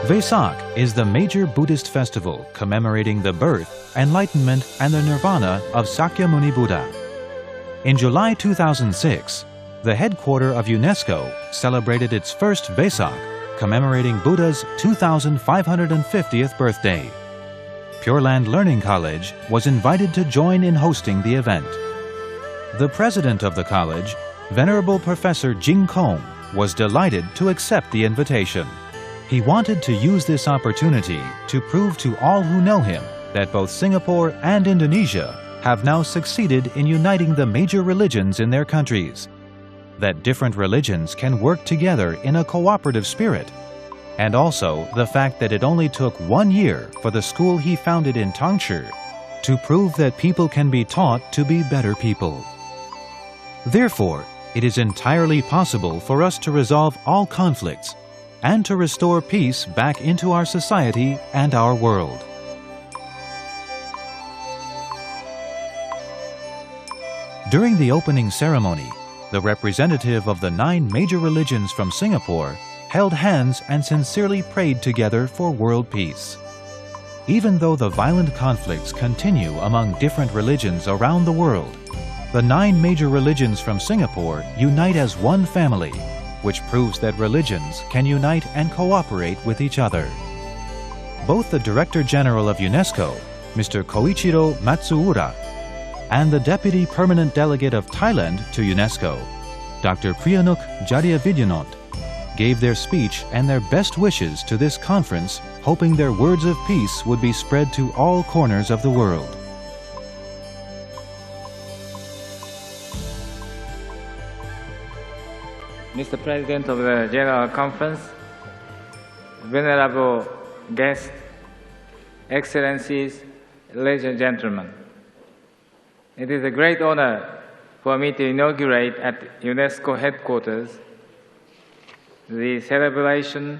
Vesak is the major Buddhist festival commemorating the birth, enlightenment, and the nirvana of Sakyamuni Buddha. In July 2006, the headquarters of UNESCO celebrated its first Vesak, commemorating Buddha's 2550th birthday. Pure Land Learning College was invited to join in hosting the event. The president of the college, Venerable Professor Jing Kong, was delighted to accept the invitation. He wanted to use this opportunity to prove to all who know him that both Singapore and Indonesia have now succeeded in uniting the major religions in their countries, that different religions can work together in a cooperative spirit, and also the fact that it only took 1 year for the school he founded in Tongshi to prove that people can be taught to be better people. Therefore, it is entirely possible for us to resolve all conflicts and to restore peace back into our society and our world. During the opening ceremony, the representative of the 9 major religions from Singapore held hands and sincerely prayed together for world peace. Even though the violent conflicts continue among different religions around the world, the 9 major religions from Singapore unite as one family, which proves that religions can unite and cooperate with each other. Both the Director General of UNESCO, Mr. Koichiro Matsuura, and the Deputy Permanent Delegate of Thailand to UNESCO, Dr. Priyanuk Jadiavidyanont, gave their speech and their best wishes to this conference, hoping their words of peace would be spread to all corners of the world. Mr. President of the General Conference, venerable guests, excellencies, ladies and gentlemen. It is a great honor for me to inaugurate at UNESCO headquarters the celebration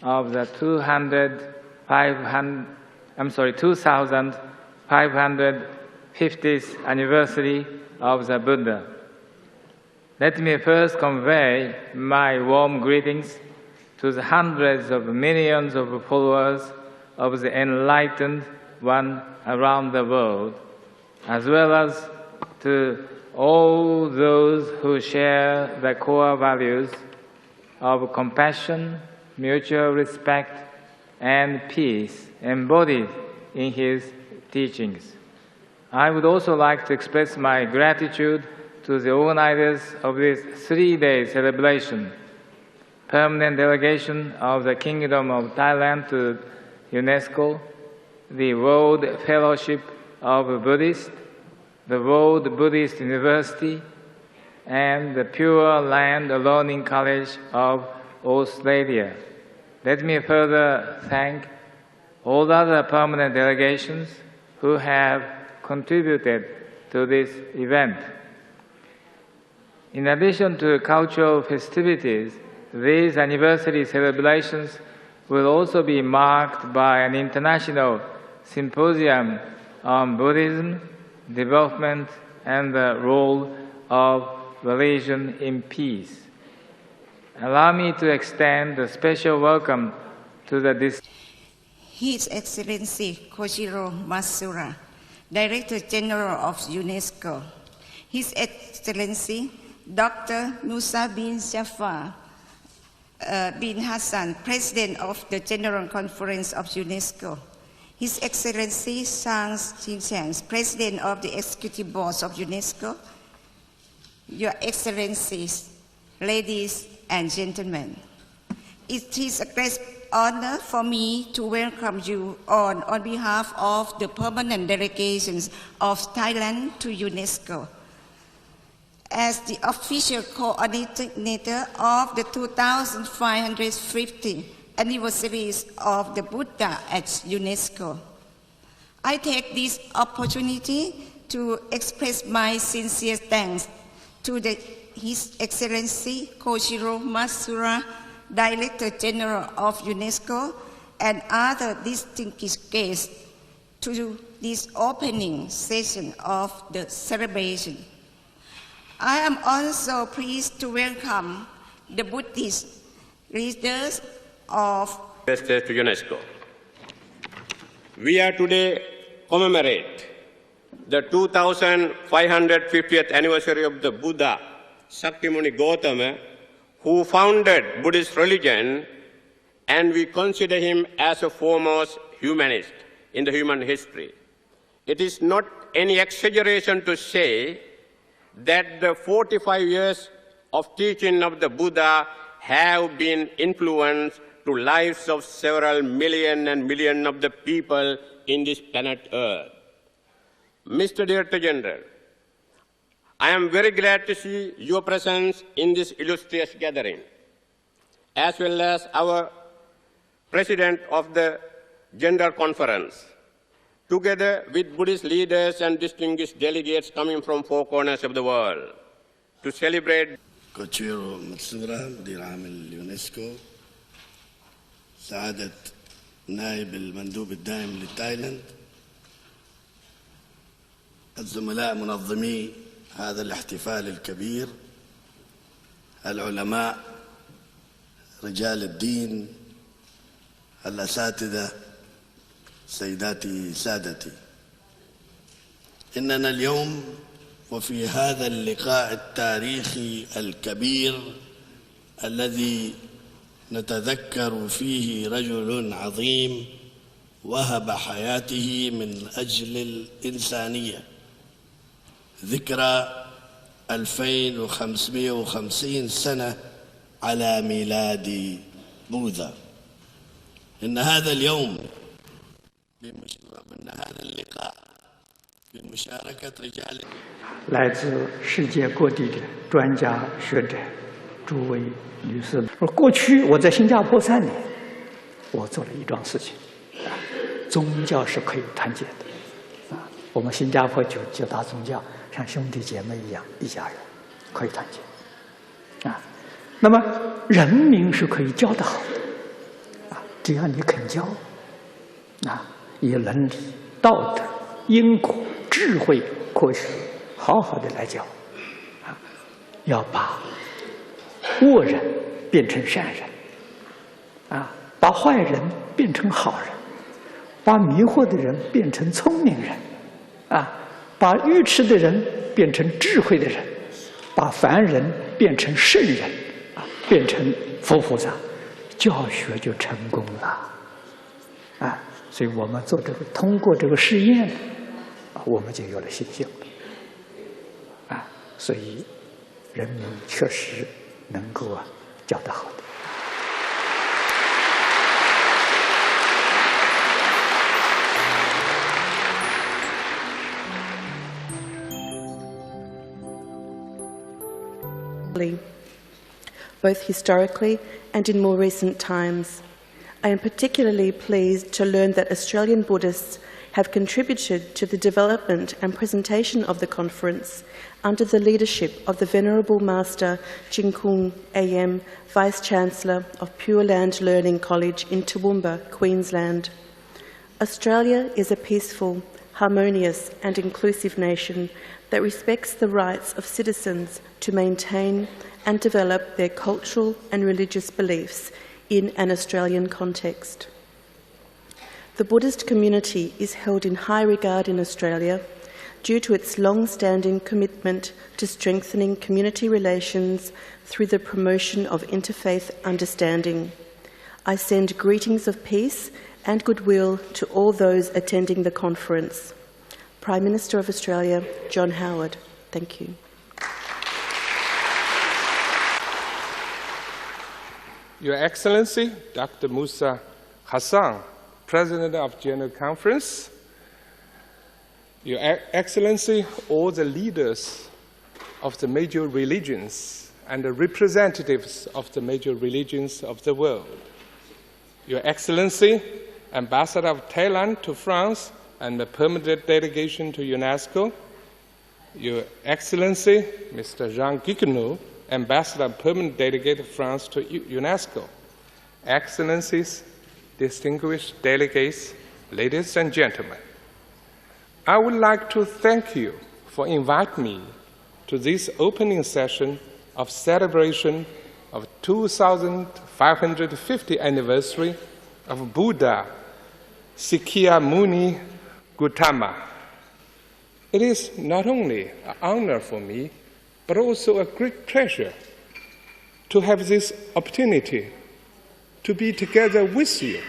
of the 2550th anniversary of the Buddha. Let me first convey my warm greetings to the hundreds of millions of followers of the Enlightened One around the world, as well as to all those who share the core values of compassion, mutual respect, and peace embodied in his teachings. I would also like to express my gratitude to the organizers of this 3-day celebration, Permanent Delegation of the Kingdom of Thailand to UNESCO, the World Fellowship of Buddhists, the World Buddhist University, and the Pure Land Learning College of Australia. Let me further thank all other permanent delegations who have contributed to this event. In addition to cultural festivities, these anniversary celebrations will also be marked by an international symposium on Buddhism, development, and the role of religion in peace. Allow me to extend a special welcome to His Excellency Koichiro Matsuura, Director General of UNESCO, His Excellency Dr. Nusa bin Jafar bin Hassan, President of the General Conference of UNESCO, His Excellency Sang Xin-cheng, President of the Executive Board of UNESCO, Your Excellencies, ladies and gentlemen. It is a great honor for me to welcome you on behalf of the permanent delegations of Thailand to UNESCO. As the official coordinator of the 2550th anniversary of the Buddha at UNESCO, I take this opportunity to express my sincere thanks to His Excellency Koichiro Matsuura, Director General of UNESCO, and other distinguished guests to this opening session of the celebration. I am also pleased to welcome the Buddhist leaders of States to UNESCO. We are today commemorate the 2550th anniversary of the Buddha, Shakyamuni Gautama, who founded Buddhist religion, and we consider him as a foremost humanist in the human history. It is not any exaggeration to say that the 45 years of teaching of the Buddha have been influenced to lives of several million and million of the people in this planet Earth. Mr. Director General, I am very glad to see your presence in this illustrious gathering, as well as our President of the General Conference, together with Buddhist leaders and distinguished delegates coming from four corners of the world, to celebrate. كوتشيرو ماتسورا مدير عام اليونسكو، سعادة نائب المندوب الدائم لتايلاند، الزملاء منظمي هذا الاحتفال الكبير، العلماء، رجال الدين، الأساتذة، سيداتي سادتي، إننا اليوم وفي هذا اللقاء التاريخي الكبير الذي نتذكر فيه رجل عظيم وهب حياته من أجل الإنسانية، ذكرى 2550 سنة على ميلاد بوذا. إن هذا اليوم إن هذا اللقاء بمشاركة رجال 来自世界各地的专家学者、诸位女士，过去我在新加坡3年，我做了一桩事情，宗教是可以团结的，我们新加坡9大宗教像兄弟姐妹一样，一家人，可以团结，那么人民是可以教得好的，只要你肯教，以伦理、道德、因果、智慧、科学。 好好的来教，要把恶人变成善人，把坏人变成好人，把迷惑的人变成聪明人，把愚痴的人变成智慧的人，把凡人变成圣人，变成佛菩萨，教学就成功了，所以我们做这个，通过这个试验，我们就有了信心。 所以，人民确实能够教得好的。Both historically and in more recent times, I am particularly pleased to learn that Australian Buddhists have contributed to the development and presentation of the conference under the leadership of the Venerable Master Jin Kung AM, Vice-Chancellor of Pure Land Learning College in Toowoomba, Queensland. Australia is a peaceful, harmonious and inclusive nation that respects the rights of citizens to maintain and develop their cultural and religious beliefs in an Australian context. The Buddhist community is held in high regard in Australia due to its long-standing commitment to strengthening community relations through the promotion of interfaith understanding. I send greetings of peace and goodwill to all those attending the conference. Prime Minister of Australia, John Howard. Thank you. Your Excellency, Dr. Musa Hassan, President of General Conference, Your Excellency, all the leaders of the major religions and the representatives of the major religions of the world, Your Excellency, Ambassador of Thailand to France and the permanent delegation to UNESCO, Your Excellency, Mr. Jean Guiquenot, Ambassador and permanent delegate of France to UNESCO, Excellencies, distinguished delegates, ladies and gentlemen, I would like to thank you for inviting me to this opening session of celebration of 2550th anniversary of Buddha Sakyamuni Gautama. It is not only an honor for me, but also a great pleasure to have this opportunity to be together with you.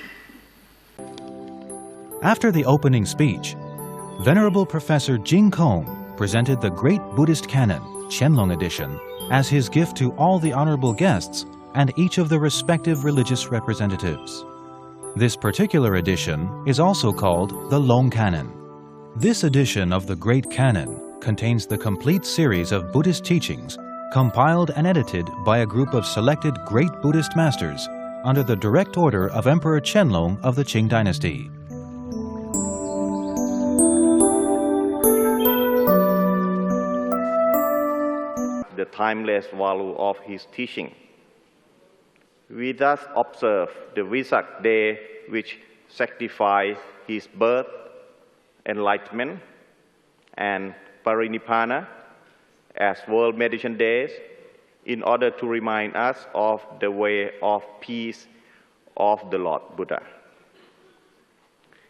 After the opening speech, Venerable Professor Jing Kong presented the Great Buddhist Canon, Qianlong edition, as his gift to all the honorable guests and each of the respective religious representatives. This particular edition is also called the Long Canon. This edition of the Great Canon contains the complete series of Buddhist teachings compiled and edited by a group of selected great Buddhist masters under the direct order of Emperor Qianlong of the Qing dynasty. The timeless value of his teaching. We thus observe the Vesak day, which signifies his birth, enlightenment, and Parinibbana as World Meditation Days in order to remind us of the way of peace of the Lord Buddha.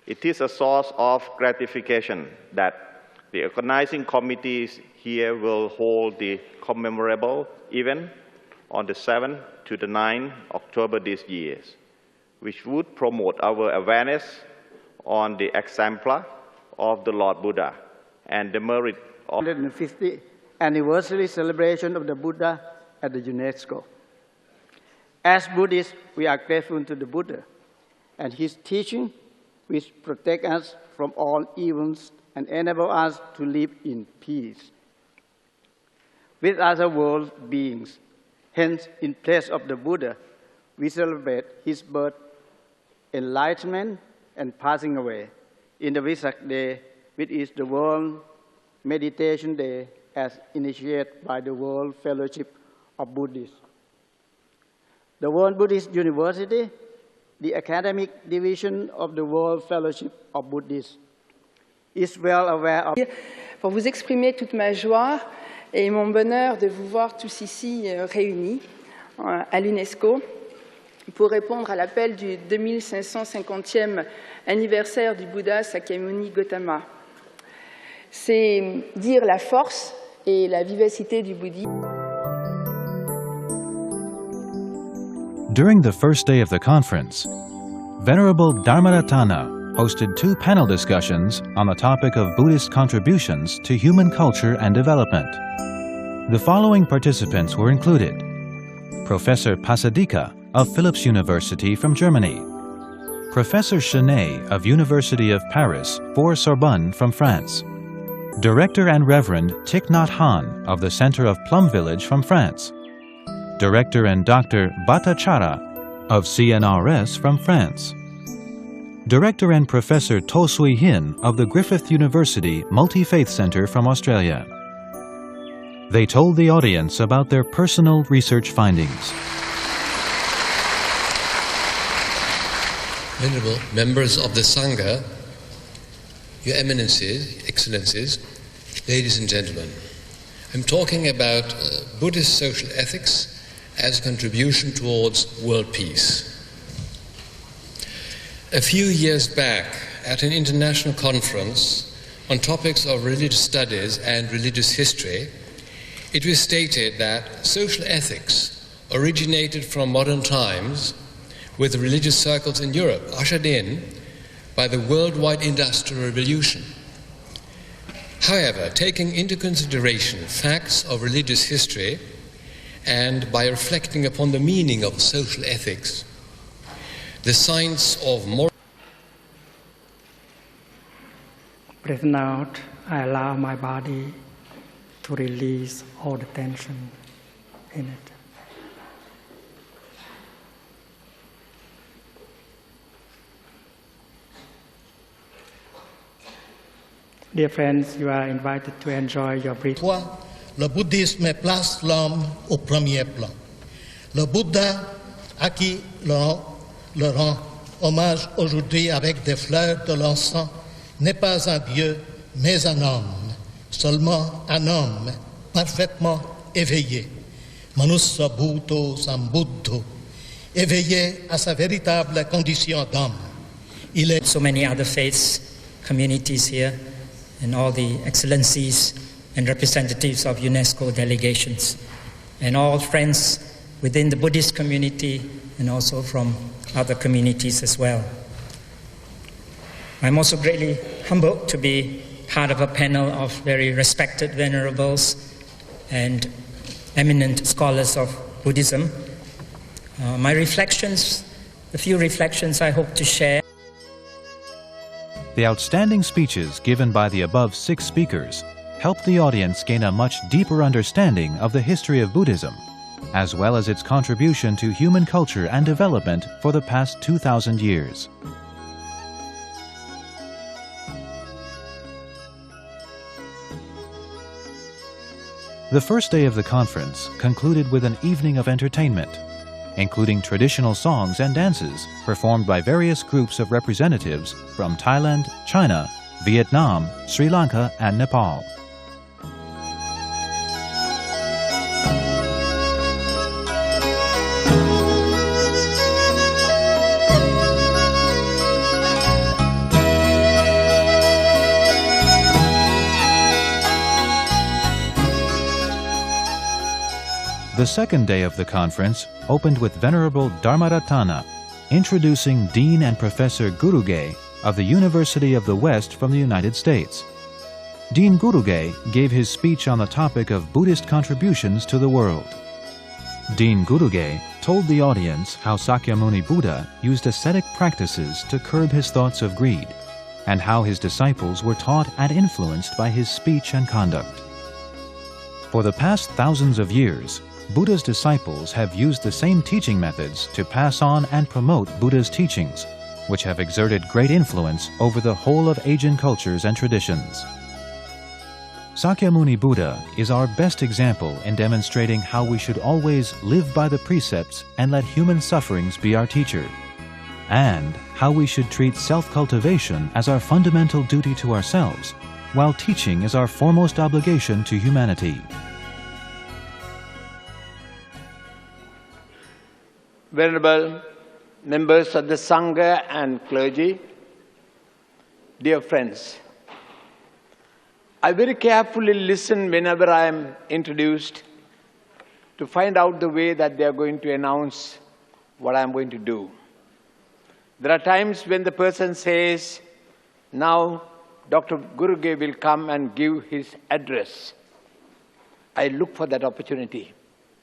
It is a source of gratification that the organizing committees here will hold the commemorable event on the 7th to the 9th October this year, which would promote our awareness on the exemplar of the Lord Buddha and the merit of 150th anniversary celebration of the Buddha at the UNESCO. As Buddhists, we are grateful to the Buddha and his teaching, which protect us from all evils and enable us to live in peace with other world beings. Hence, in place of the Buddha, we celebrate his birth, enlightenment, and passing away in the Vesak Day, which is the World Meditation Day as initiated by the World Fellowship of Buddhists. The World Buddhist University, the academic division of the World Fellowship of Buddhists, is well aware of... Pour vous exprimer toute ma joie et mon bonheur de vous voir tous ici réunis à l'UNESCO pour répondre à l'appel du 2550e anniversaire du Bouddha Sakyamuni Gautama. C'est dire la force et la vivacité du bouddhisme. During the first day of the conference, Venerable Dharmaratana hosted 2 panel discussions on the topic of Buddhist contributions to human culture and development. The following participants were included: Professor Pasadika of Philipps University from Germany, Professor Chenet of University of Paris for Sorbonne from France, Director and Reverend Thich Nhat Hanh of the Center of Plum Village from France, Director and Dr. Bhattacharya of CNRS from France, Director and Professor To Sui Hin of the Griffith University Multi-Faith Center from Australia. They told the audience about their personal research findings. Venerable members of the Sangha, Your Eminences, Excellencies, ladies and gentlemen, I'm talking about Buddhist social ethics as a contribution towards world peace. A few years back, at an international conference on topics of religious studies and religious history, it was stated that social ethics originated from modern times with the religious circles in Europe, ushered in by the worldwide industrial revolution. However, taking into consideration facts of religious history and by reflecting upon the meaning of social ethics, the science of moral... Breathing out, I allow my body to release all the tension in it. Dear friends, you are invited to enjoy your breathing. Le bouddhisme place l'homme au premier plan. Le Bouddha, à qui le rend hommage aujourd'hui avec des fleurs de l'encens, n'est pas un Dieu, mais un homme, seulement un homme parfaitement éveillé. Manussa bhuto sambuddho. éveillé à sa véritable condition d'homme. Il est so many other faiths, communities here, and all the excellencies and representatives of UNESCO delegations, and all friends within the Buddhist community and also from other communities as well. I'm also greatly humbled to be part of a panel of very respected venerables and eminent scholars of Buddhism. My reflections, the few reflections I hope to share. The outstanding speeches given by the above 6 speakers helped the audience gain a much deeper understanding of the history of Buddhism, as well as its contribution to human culture and development for the past 2,000 years. The first day of the conference concluded with an evening of entertainment, including traditional songs and dances performed by various groups of representatives from Thailand, China, Vietnam, Sri Lanka, and Nepal. The second day of the conference opened with Venerable Dharmaratana introducing Dean and Professor Guruge of the University of the West from the United States. Dean Guruge gave his speech on the topic of Buddhist contributions to the world. Dean Guruge told the audience how Sakyamuni Buddha used ascetic practices to curb his thoughts of greed, and how his disciples were taught and influenced by his speech and conduct. For the past thousands of years, Buddha's disciples have used the same teaching methods to pass on and promote Buddha's teachings, which have exerted great influence over the whole of Asian cultures and traditions. Sakyamuni Buddha is our best example in demonstrating how we should always live by the precepts and let human sufferings be our teacher, and how we should treat self-cultivation as our fundamental duty to ourselves, while teaching is our foremost obligation to humanity. Venerable members of the Sangha and clergy, dear friends, I very carefully listen whenever I am introduced to find out the way that they are going to announce what I am going to do. There are times when the person says, now Dr. Guruge will come and give his address. I look for that opportunity,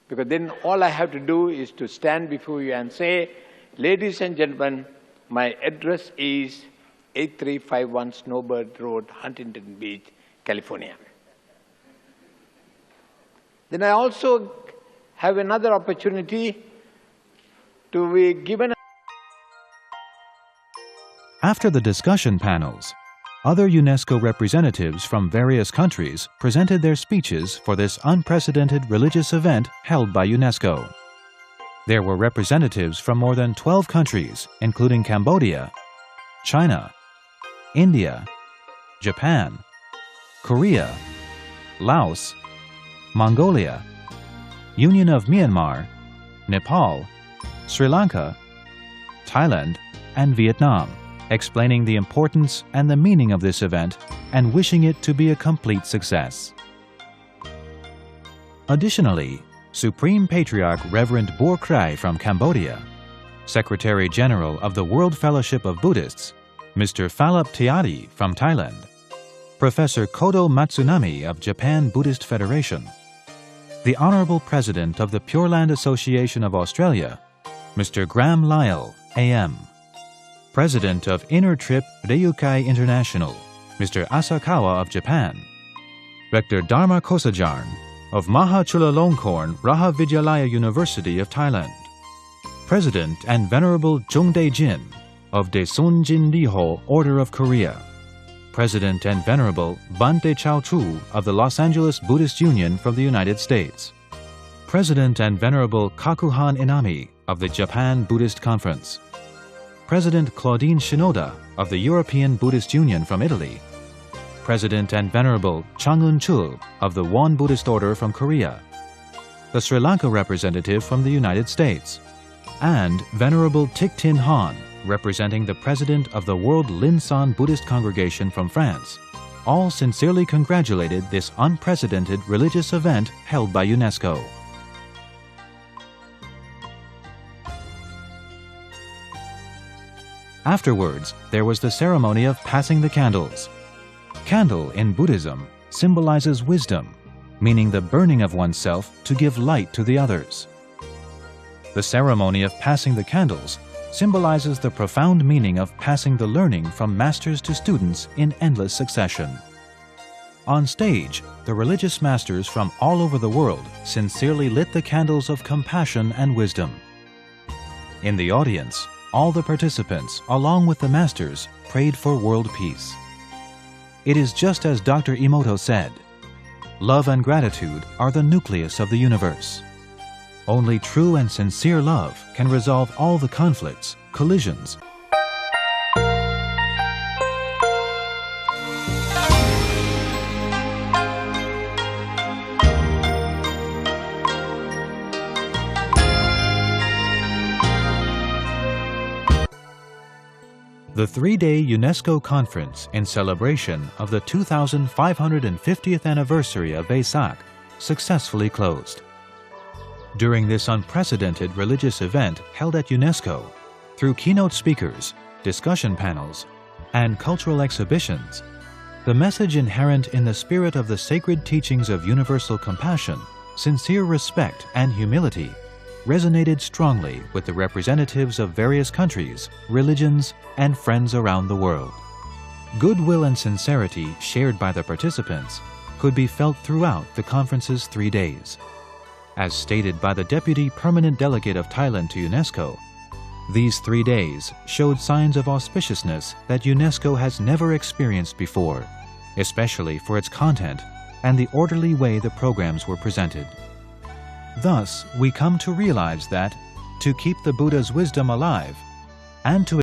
because then all I have to do is to stand before you and say, ladies and gentlemen, my address is 8351 Snowbird Road, Huntington Beach, California. Then I also have another opportunity to be given. After the discussion panels, other UNESCO representatives from various countries presented their speeches for this unprecedented religious event held by UNESCO. There were representatives from more than 12 countries, including Cambodia, China, India, Japan, Korea, Laos, Mongolia, Union of Myanmar, Nepal, Sri Lanka, Thailand, and Vietnam, explaining the importance and the meaning of this event and wishing it to be a complete success. Additionally, Supreme Patriarch Reverend Bor Krai from Cambodia, Secretary General of the World Fellowship of Buddhists, Mr. Phalap Tiadi from Thailand, Professor Kodo Matsunami of Japan Buddhist Federation, the Honorable President of the Pure Land Association of Australia, Mr. Graham Lyle, AM, President of Inner Trip Ryukai International, Mr. Asakawa of Japan, Rector Dharma Kosajarn of Maha Chulalongkorn Raha Vidyalaya University of Thailand, President and Venerable Jungdae Jin of Daesun Jin Riho Order of Korea, President and Venerable Bante Chao Chu of the Los Angeles Buddhist Union from the United States, President and Venerable Kakuhan Inami of the Japan Buddhist Conference, President Claudine Shinoda of the European Buddhist Union from Italy, President and Venerable Changun Chul of the Won Buddhist Order from Korea, the Sri Lanka representative from the United States, and Venerable Thich Tin Han, representing the president of the World Linsan Buddhist Congregation from France, all sincerely congratulated this unprecedented religious event held by UNESCO. Afterwards, there was the ceremony of passing the candles. Candle in Buddhism symbolizes wisdom, meaning the burning of oneself to give light to the others. The ceremony of passing the candles symbolizes the profound meaning of passing the learning from masters to students in endless succession. On stage, the religious masters from all over the world sincerely lit the candles of compassion and wisdom. In the audience, all the participants, along with the masters, prayed for world peace. It is just as Dr. Emoto said, "Love and gratitude are the nucleus of the universe." Only true and sincere love can resolve all the conflicts, collisions, The three-day UNESCO conference in celebration of the 2550th anniversary of VESAK successfully closed. During this unprecedented religious event held at UNESCO, through keynote speakers, discussion panels, and cultural exhibitions, the message inherent in the spirit of the sacred teachings of universal compassion, sincere respect, and humility resonated strongly with the representatives of various countries, religions, and friends around the world. Goodwill and sincerity shared by the participants could be felt throughout the conference's 3 days. As stated by the Deputy Permanent Delegate of Thailand to UNESCO, these 3 days showed signs of auspiciousness that UNESCO has never experienced before, especially for its content and the orderly way the programs were presented. Thus, we come to realize that to keep the Buddha's wisdom alive and to